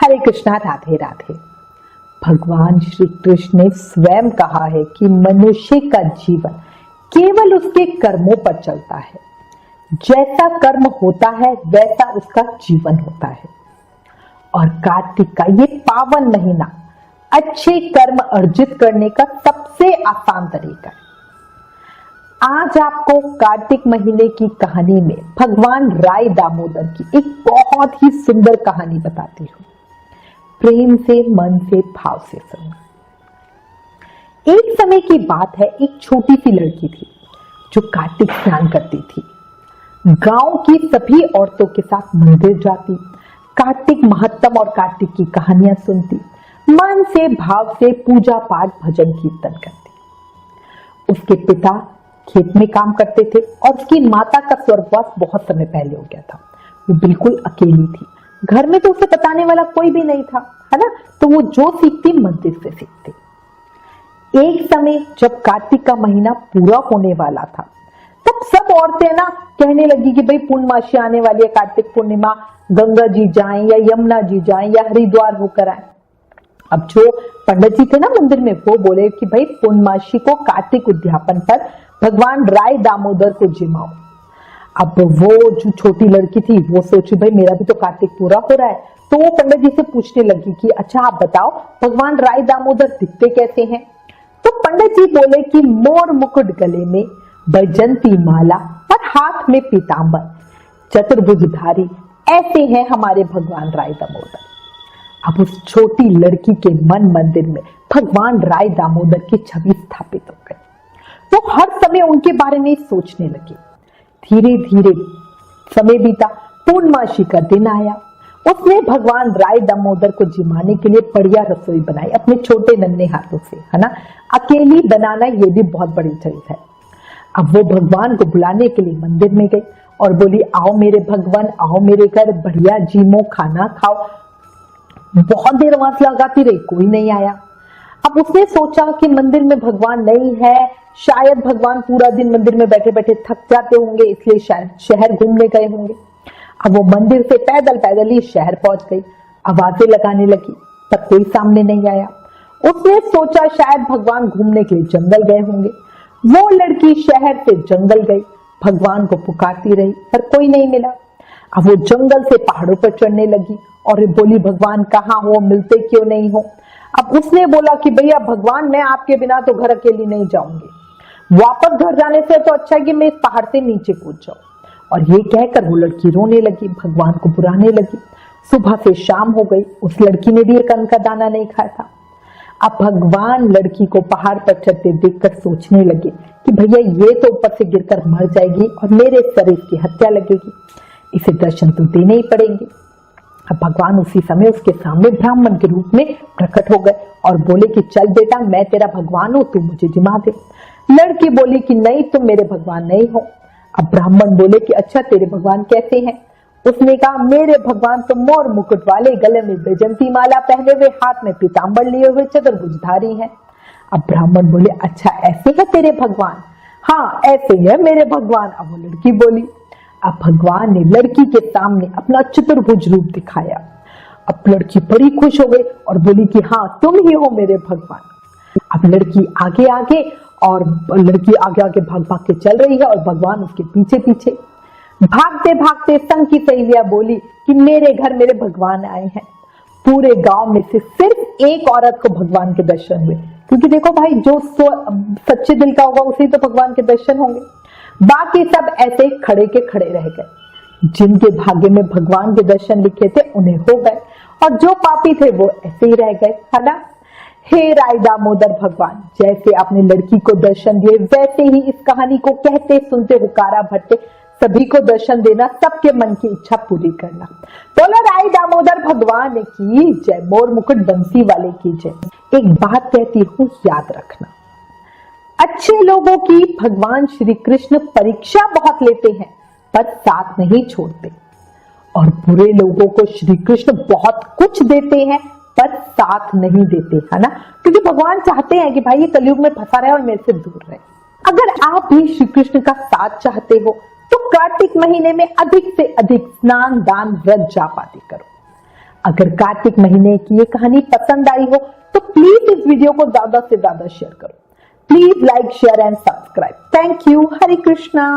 हरे कृष्णा, राधे राधे। भगवान श्री कृष्ण ने स्वयं कहा है कि मनुष्य का जीवन केवल उसके कर्मों पर चलता है। जैसा कर्म होता है वैसा उसका जीवन होता है। और कार्तिक का ये पावन महीना अच्छे कर्म अर्जित करने का सबसे आसान तरीका है। आज आपको कार्तिक महीने की कहानी में भगवान राय दामोदर की एक बहुत ही सुंदर कहानी बताती हूँ। प्रेम से, मन से, भाव से सुनना। एक समय की बात है, एक छोटी सी लड़की थी जो कार्तिक स्नान करती थी। गांव की सभी औरतों के साथ मंदिर जाती, कार्तिक महत्तम और कार्तिक की कहानियां सुनती, मन से, भाव से पूजा पाठ, भजन कीर्तन करती। उसके पिता खेत में काम करते थे और उसकी माता का स्वर्गवास बहुत समय पहले हो गया था। वो बिल्कुल अकेली थी। घर में तो उसे बताने वाला कोई भी नहीं था, है ना। तो वो जो सीखती मंदिर से सीखती। एक समय जब कार्तिक का महीना पूरा होने वाला था, तब सब औरतें ना कहने लगी कि भाई पूर्णमासी आने वाली है, कार्तिक पूर्णिमा, गंगा जी जाएं या यमुना जी जाएं या हरिद्वार होकर आए। अब जो पंडित जी थे ना मंदिर में, वो बोले कि भाई पूर्णमासी को कार्तिक उद्यापन पर भगवान राय दामोदर को जिमाओ। अब वो जो छोटी लड़की थी वो सोची भाई मेरा भी तो कार्तिक पूरा हो रहा है। तो वो पंडित जी से पूछने लगी कि अच्छा आप बताओ भगवान राय दामोदर दिखते कैसे हैं। तो पंडित जी बोले कि मोर मुकुट गले में, बैजंती माला और हाथ में पीतांबर, चतुर्भुजधारी, ऐसे हैं हमारे भगवान राय दामोदर। अब उस छोटी लड़की के मन मंदिर में भगवान राय दामोदर की छवि स्थापित हो गई। वो हर समय उनके बारे में सोचने लगी। धीरे धीरे समय बीता, पूर्णमासी का दिन आया। उसने भगवान राय दामोदर को जिमाने के लिए बढ़िया रसोई बनाई अपने छोटे नन्हे हाथों से, है ना। अकेली बनाना ये भी बहुत बड़ी चीज है। अब वो भगवान को बुलाने के लिए मंदिर में गई और बोली आओ मेरे भगवान, आओ मेरे घर, बढ़िया जीमो, खाना खाओ। बहुत देर आवाज लगाती रही, कोई नहीं आया। अब उसने सोचा कि मंदिर में भगवान नहीं है, शायद भगवान पूरा दिन मंदिर में बैठे बैठे थक जाते होंगे, इसलिए शायद शहर घूमने गए होंगे। अब वो मंदिर से पैदल पैदल ही शहर पहुंच गई। आवाजें लगाने लगी पर कोई सामने नहीं आया। उसने सोचा शायद भगवान घूमने के लिए जंगल गए होंगे। वो लड़की शहर से जंगल गई, भगवान को पुकारती रही पर कोई नहीं मिला। अब वो जंगल से पहाड़ों पर चढ़ने लगी और बोली भगवान कहाँ हो, मिलते क्यों नहीं हो। अब उसने बोला कि भैया भगवान मैं आपके बिना तो घर अकेली नहीं जाऊंगी, वापस घर जाने से तो अच्छा कि मैं इस पहाड़ से नीचे कूद जाऊं। और ये कहकर वो लड़की रोने लगी, भगवान को बुलाने लगी। सुबह से शाम हो गई, उस लड़की ने भी एक अन्न का दाना नहीं खाया था। अब भगवान लड़की को पहाड़ पर चढ़ते देखकर सोचने लगे कि भैया ये तो ऊपर से गिरकर मर जाएगी और मेरे शरीर की हत्या लगेगी, इसे दर्शन तो देने ही पड़ेंगे। अब भगवान उसी समय उसके सामने ब्राह्मण के रूप में प्रकट हो गए और बोले कि चल बेटा मैं तेरा भगवान हूं, तू मुझे जिमा दे। लड़की बोली कि नहीं तुम मेरे भगवान नहीं हो। अब ब्राह्मण बोले कि अच्छा तेरे भगवान कैसे हैं। उसने कहा मेरे भगवान तो मोर मुकुट वाले, गले में बैजंती माला पहने हुए, हाथ में पीतांबर लिए हुए, चतुर्भुजधारी हैं। अब ब्राह्मण बोले अच्छा ऐसे है तेरे भगवान। हाँ ऐसे है मेरे भगवान। अब वो लड़की बोली। अब भगवान ने लड़की के सामने अपना चतुर्भुज रूप दिखाया। अब लड़की बड़ी खुश हो गई और बोली कि हाँ तुम ही हो मेरे भगवान। अब लड़की आगे आगे और लड़की आगे आगे भाग भाग के चल रही है और भगवान उसके पीछे पीछे। भागते भागते संग की सहेलियां बोली कि मेरे घर मेरे भगवान आए हैं। पूरे गांव में से सिर्फ एक औरत को भगवान के दर्शन हुए, क्योंकि देखो भाई जो सच्चे दिल का होगा उसे तो भगवान के दर्शन होंगे। बाकी सब ऐसे खड़े के खड़े रह गए। जिनके भाग्य में भगवान के दर्शन लिखे थे उन्हें हो गए और जो पापी थे वो ऐसे ही रह गए, है ना। हे राय दामोदर भगवान, जैसे आपने लड़की को दर्शन दिए वैसे ही इस कहानी को कहते सुनते हुकारा भरते सभी को दर्शन देना, सबके मन की इच्छा पूरी करना। बोलो राय दामोदर भगवान की जय, मोर मुकुट बंसी वाले की जय। एक बात कहती हूँ याद रखना, अच्छे लोगों की भगवान श्री कृष्ण परीक्षा बहुत लेते हैं पर साथ नहीं छोड़ते, और बुरे लोगों को श्री कृष्ण बहुत कुछ देते हैं पर साथ नहीं देते, है ना। क्योंकि भगवान चाहते हैं कि भाई ये कलयुग में फंसा रहे और मेरे से दूर रहे। अगर आप भी श्री कृष्ण का साथ चाहते हो तो कार्तिक महीने में अधिक से अधिक स्नान, दान, व्रत, जाप आदि करो। अगर कार्तिक महीने की ये कहानी पसंद आई हो तो प्लीज इस वीडियो को ज्यादा से ज्यादा शेयर करो। Please like, share and subscribe. Thank you. Hare Krishna.